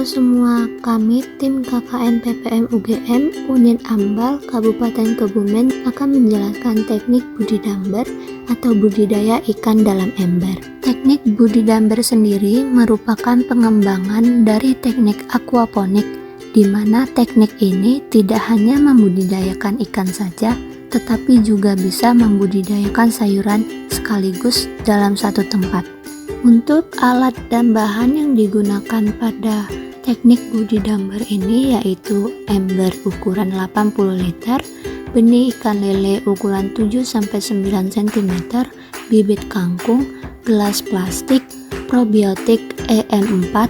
Halo semua, kami tim KKN PPM UGM Unit Ambal Kabupaten Kebumen akan menjelaskan teknik budidamber atau budidaya ikan dalam ember. Teknik budidamber sendiri merupakan pengembangan dari teknik aquaponik, di mana teknik ini tidak hanya membudidayakan ikan saja, tetapi juga bisa membudidayakan sayuran sekaligus dalam satu tempat. Untuk alat dan bahan yang digunakan pada teknik budidamber ini yaitu ember ukuran 80 liter, benih ikan lele ukuran 7-9 cm, bibit kangkung, gelas plastik, probiotik EM4,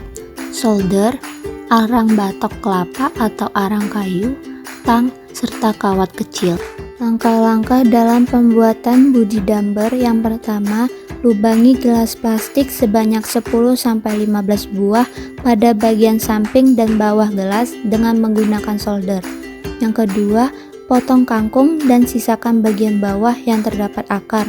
solder, arang batok kelapa atau arang kayu, tang, serta kawat kecil. Langkah-langkah dalam pembuatan budidamber: yang pertama, lubangi gelas plastik sebanyak 10-15 buah pada bagian samping dan bawah gelas dengan menggunakan solder. Yang kedua, potong kangkung dan sisakan bagian bawah yang terdapat akar.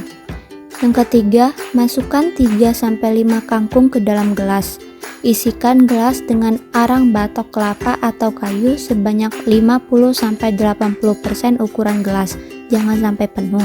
Yang ketiga, masukkan 3-5 kangkung ke dalam gelas. Isikan gelas dengan arang batok kelapa atau kayu sebanyak 50-80% ukuran gelas, jangan sampai penuh.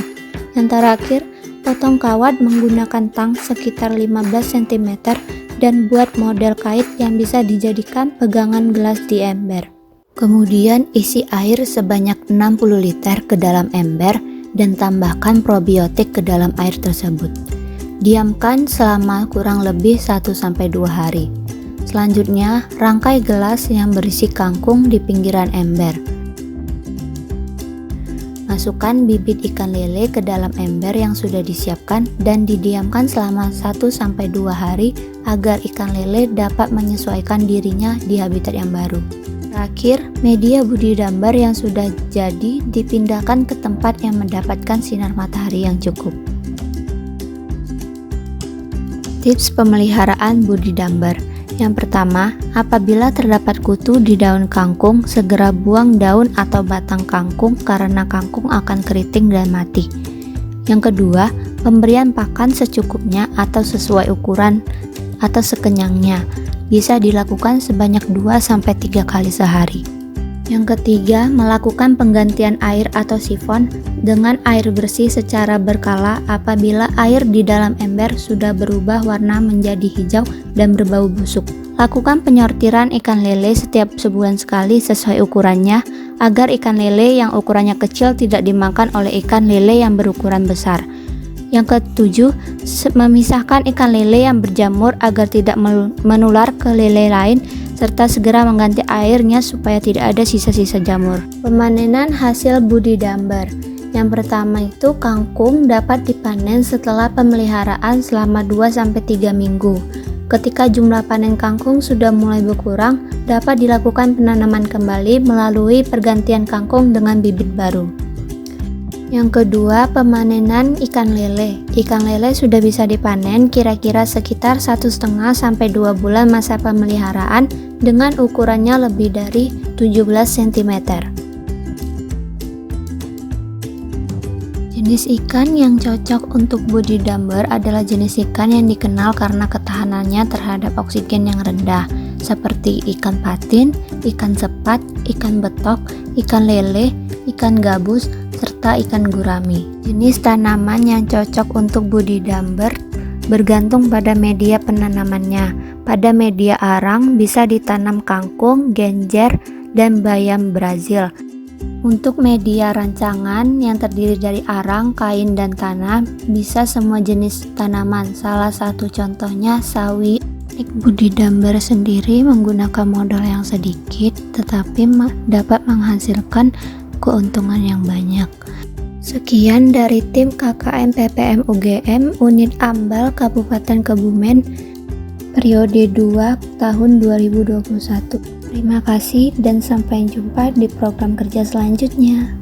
Yang terakhir, potong kawat menggunakan tang sekitar 15 cm dan buat model kait yang bisa dijadikan pegangan gelas di ember. Kemudian isi air sebanyak 60 liter ke dalam ember dan tambahkan probiotik ke dalam air tersebut. Diamkan selama kurang lebih 1-2 hari. Selanjutnya, rangkai gelas yang berisi kangkung di pinggiran ember. Masukkan bibit ikan lele ke dalam ember yang sudah disiapkan dan didiamkan selama 1-2 hari agar ikan lele dapat menyesuaikan dirinya di habitat yang baru. Terakhir, media budidamber yang sudah jadi dipindahkan ke tempat yang mendapatkan sinar matahari yang cukup. Tips pemeliharaan budidamber. Yang pertama, apabila terdapat kutu di daun kangkung, segera buang daun atau batang kangkung karena kangkung akan keriting dan mati. Yang kedua, pemberian pakan secukupnya atau sesuai ukuran atau sekenyangnya. Bisa dilakukan sebanyak 2-3 kali sehari. Yang ketiga, melakukan penggantian air atau sifon dengan air bersih secara berkala apabila air di dalam ember sudah berubah warna menjadi hijau dan berbau busuk. Lakukan penyortiran ikan lele setiap sebulan sekali sesuai ukurannya agar ikan lele yang ukurannya kecil tidak dimakan oleh ikan lele yang berukuran besar. Yang ketujuh, memisahkan ikan lele yang berjamur agar tidak menular ke lele lain, serta segera mengganti airnya supaya tidak ada sisa-sisa jamur. Pemanenan hasil budidamber. Yang pertama itu kangkung dapat dipanen setelah pemeliharaan selama 2-3 minggu. Ketika jumlah panen kangkung sudah mulai berkurang, dapat dilakukan penanaman kembali melalui pergantian kangkung dengan bibit baru. Yang kedua, pemanenan ikan lele. Ikan lele sudah bisa dipanen kira-kira sekitar 1,5-2 bulan masa pemeliharaan dengan ukurannya lebih dari 17 cm. Jenis ikan yang cocok untuk budidamber adalah jenis ikan yang dikenal karena ketahanannya terhadap oksigen yang rendah, seperti ikan patin, ikan sepat, ikan betok, ikan lele, ikan gabus, serta ikan gurami. Jenis tanaman yang cocok untuk budidamber bergantung pada media penanamannya. Pada media arang bisa ditanam kangkung, genjer, dan bayam Brazil. Untuk media rancangan yang terdiri dari arang, kain, dan tanah, bisa semua jenis tanaman. Salah satu contohnya sawi. Teknik budidamber sendiri menggunakan modal yang sedikit, tetapi dapat menghasilkan keuntungan yang banyak. Sekian dari tim KKN PPM UGM Unit Ambal Kabupaten Kebumen periode 2 tahun 2021. Terima kasih dan sampai jumpa di program kerja selanjutnya.